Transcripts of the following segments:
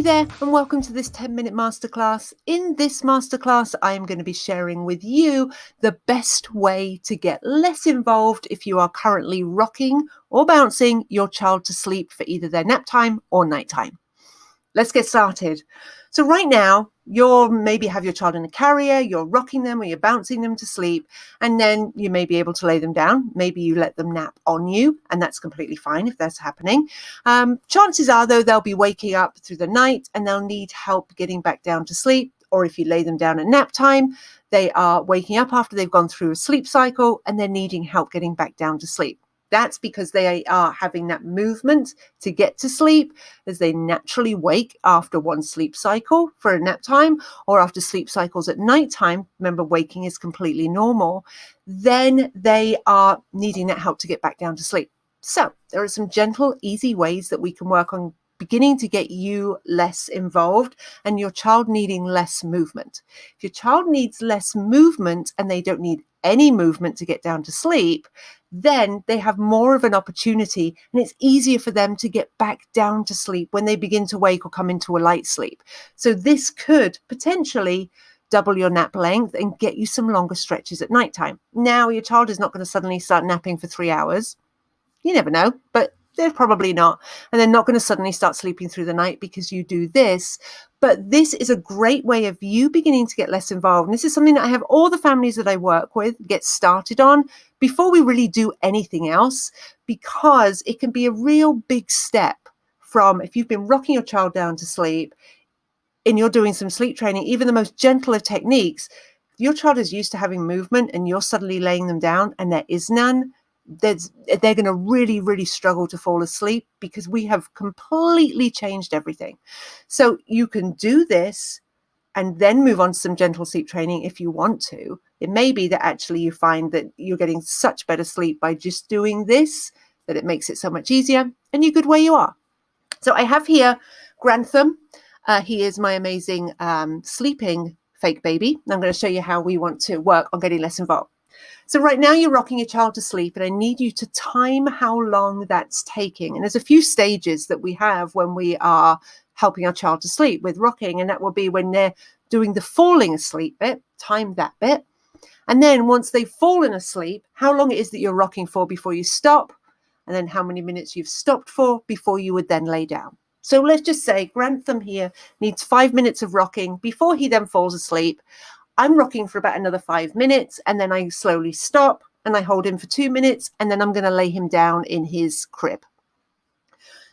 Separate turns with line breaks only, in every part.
Hey there, and welcome to this 10-minute masterclass. In this masterclass, I am going to be sharing with you the best way to get less involved if you are currently rocking or bouncing your child to sleep for either their nap time or nighttime. Let's get started. So right now, you'll maybe have your child in a carrier, you're rocking them or you're bouncing them to sleep, and then you may be able to lay them down. Maybe you let them nap on you, and that's completely fine if that's happening. Chances are, though, they'll be waking up through the night and they'll need help getting back down to sleep. Or if you lay them down at nap time, they are waking up after they've gone through a sleep cycle and they're needing help getting back down to sleep. That's because they are having that movement to get to sleep as they naturally wake after one sleep cycle for a nap time or after sleep cycles at nighttime. Remember, waking is completely normal. Then they are needing that help to get back down to sleep. So there are some gentle, easy ways that we can work on beginning to get you less involved and your child needing less movement. If your child needs less movement and they don't need any movement to get down to sleep, then they have more of an opportunity and it's easier for them to get back down to sleep when they begin to wake or come into a light sleep. So this could potentially double your nap length and get you some longer stretches at nighttime. Now, your child is not going to suddenly start napping for 3 hours. You never know, but they're probably not. And they're not going to suddenly start sleeping through the night because you do this. But this is a great way of you beginning to get less involved. And this is something that I have all the families that I work with get started on before we really do anything else, because it can be a real big step from if you've been rocking your child down to sleep and you're doing some sleep training, even the most gentle of techniques, your child is used to having movement and you're suddenly laying them down and there is none. They're going to really struggle to fall asleep because we have completely changed everything. So you can do this and then move on to some gentle sleep training if you want to. It may be that actually you find that you're getting such better sleep by just doing this that it makes it so much easier and you're good where you are. So I have here Grantham. He is my amazing sleeping fake baby. I'm going to show you how we want to work on getting less involved. So right now you're rocking your child to sleep and I need you to time how long that's taking. And there's a few stages that we have when we are helping our child to sleep with rocking. And that will be when they're doing the falling asleep bit, time that bit. And then once they've fallen asleep, how long it is that you're rocking for before you stop. And then how many minutes you've stopped for before you would then lay down. So let's just say Grantham here needs 5 minutes of rocking before he then falls asleep. I'm rocking for about another 5 minutes and then I slowly stop and I hold him for 2 minutes and then I'm going to lay him down in his crib.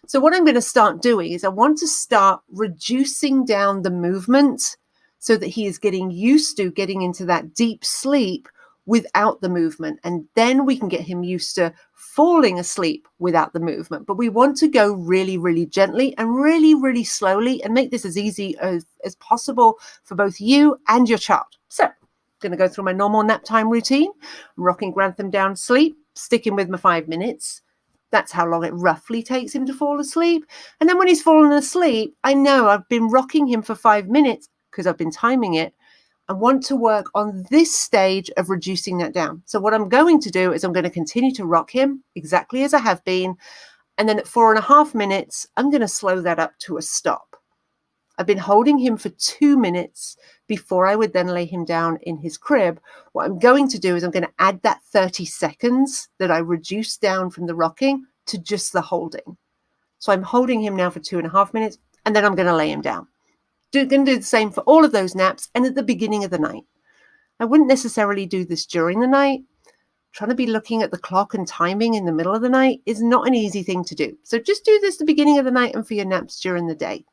So what I'm going to start doing is I want to start reducing down the movement so that he is getting used to getting into that deep sleep without the movement. And then we can get him used to falling asleep without the movement. But we want to go really gently and really slowly and make this as easy as possible for both you and your child. So I'm going to go through my normal nap time routine. I'm rocking Grantham down to sleep, sticking with my 5 minutes. That's how long it roughly takes him to fall asleep. And then when he's fallen asleep, I know I've been rocking him for 5 minutes because I've been timing it. I want to work on this stage of reducing that down. So what I'm going to do is I'm going to continue to rock him exactly as I have been. And then at 4.5 minutes, I'm going to slow that up to a stop. I've been holding him for 2 minutes before I would then lay him down in his crib. What I'm going to do is I'm going to add that 30 seconds that I reduced down from the rocking to just the holding. So I'm holding him now for 2.5 minutes, and then I'm going to lay him down. Going to do the same for all of those naps and at the beginning of the night. I wouldn't necessarily do this during the night. Trying to be looking at the clock and timing in the middle of the night is not an easy thing to do. So just do this at the beginning of the night and for your naps during the day.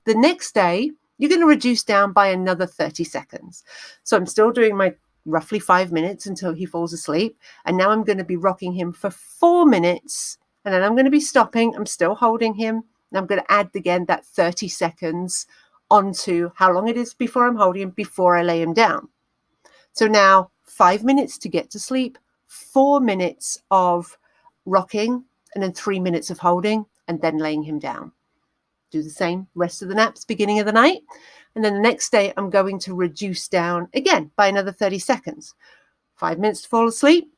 The next day, you're going to reduce down by another 30 seconds. So I'm still doing my roughly 5 minutes until he falls asleep. And now I'm going to be rocking him for 4 minutes. And then I'm going to be stopping. I'm still holding him. And I'm going to add again that 30 seconds onto how long it is before I'm holding him before I lay him down. So now 5 minutes to get to sleep, 4 minutes of rocking, and then 3 minutes of holding and then laying him down. Do the same rest of the naps, beginning of the night. And then the next day, I'm going to reduce down again by another 30 seconds. 5 minutes to fall asleep,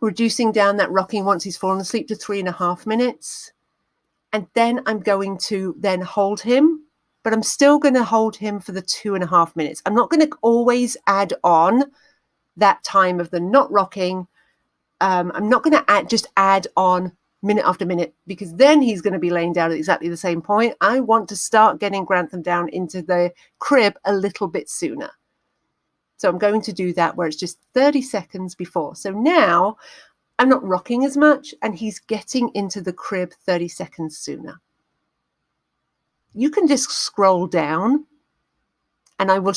reducing down that rocking once he's fallen asleep to 3.5 minutes. And then I'm going to then hold him but I'm still going to hold him for the 2.5 minutes. I'm not going to always add on that time of the not rocking. I'm not going to just add on minute after minute, because then he's going to be laying down at exactly the same point. I want to start getting Grantham down into the crib a little bit sooner. So I'm going to do that where it's just 30 seconds before. So now I'm not rocking as much and he's getting into the crib 30 seconds sooner. You can just scroll down and I will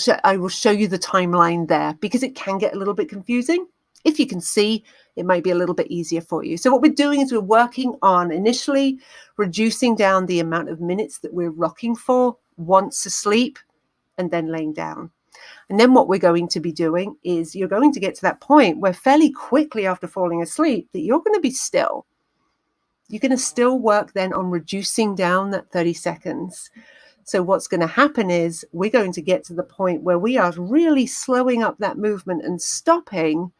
show you the timeline there, because it can get a little bit confusing. If you can see, it might be a little bit easier for you. So what we're doing is we're working on initially reducing down the amount of minutes that we're rocking for once asleep and then laying down. And then what we're going to be doing is you're going to get to that point where fairly quickly after falling asleep that you're going to be still. You're going to still work then on reducing down that 30 seconds. So what's going to happen is we're going to get to the point where we are really slowing up that movement and stopping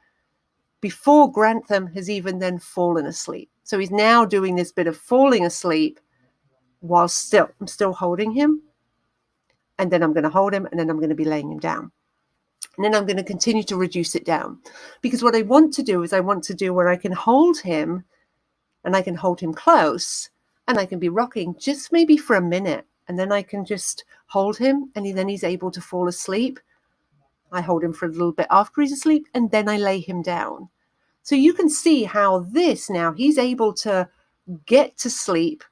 before Grantham has even then fallen asleep. So he's now doing this bit of falling asleep while I'm still holding him. And then I'm going to hold him and then I'm going to be laying him down. And then I'm going to continue to reduce it down, because what I want to do is I want to do where I can hold him and I can hold him close and I can be rocking just maybe for a minute. And then I can just hold him and then he's able to fall asleep. I hold him for a little bit after he's asleep and then I lay him down. So you can see how this now he's able to get to sleep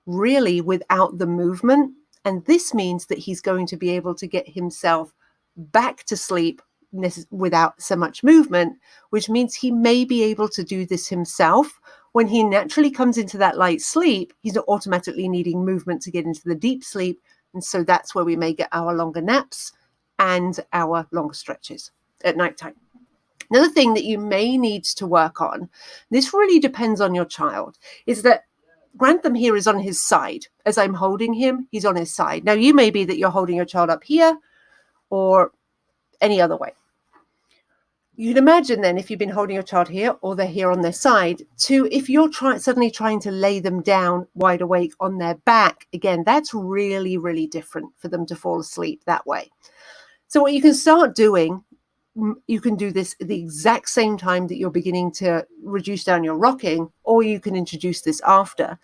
really without the movement. And this means that he's going to be able to get himself back to sleep without so much movement, which means he may be able to do this himself. When he naturally comes into that light sleep, he's not automatically needing movement to get into the deep sleep. And so that's where we may get our longer naps and our longer stretches at nighttime. Another thing that you may need to work on, this really depends on your child, is that Grantham here is on his side. As I'm holding him, he's on his side. Now, you may be that you're holding your child up here or any other way. You can imagine then if you've been holding your child here or they're here on their side, if you're suddenly trying to lay them down wide awake on their back, again, that's really, really different for them to fall asleep that way. So what you can start doing, you can do this at the exact same time that you're beginning to reduce down your rocking, or you can introduce this after.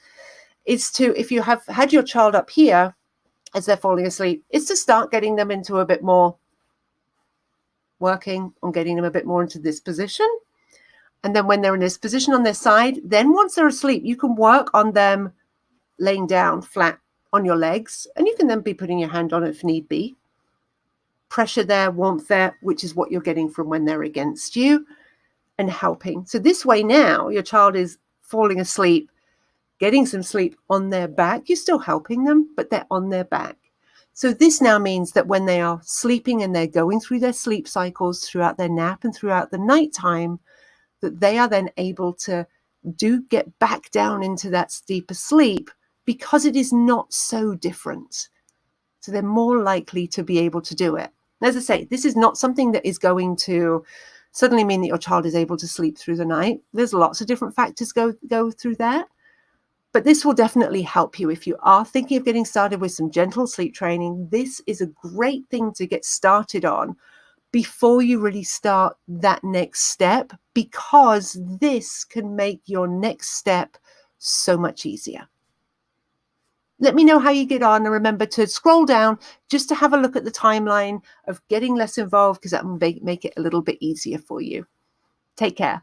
It's to, if you have had your child up here as they're falling asleep, it's to start getting them into a bit more, working on getting them a bit more into this position. And then when they're in this position on their side, then once they're asleep, you can work on them laying down flat on your legs. And you can then be putting your hand on it if need be. Pressure there, warmth there, which is what you're getting from when they're against you, and helping. So this way now, your child is falling asleep, getting some sleep on their back. You're still helping them, but they're on their back. So this now means that when they are sleeping and they're going through their sleep cycles throughout their nap and throughout the nighttime, that they are then able to get back down into that deeper sleep, because it is not so different. So they're more likely to be able to do it. As I say, this is not something that is going to suddenly mean that your child is able to sleep through the night. There's lots of different factors go through that. But this will definitely help you if you are thinking of getting started with some gentle sleep training. This is a great thing to get started on before you really start that next step, because this can make your next step so much easier. Let me know how you get on, and remember to scroll down just to have a look at the timeline of getting less involved, because that will make it a little bit easier for you. Take care.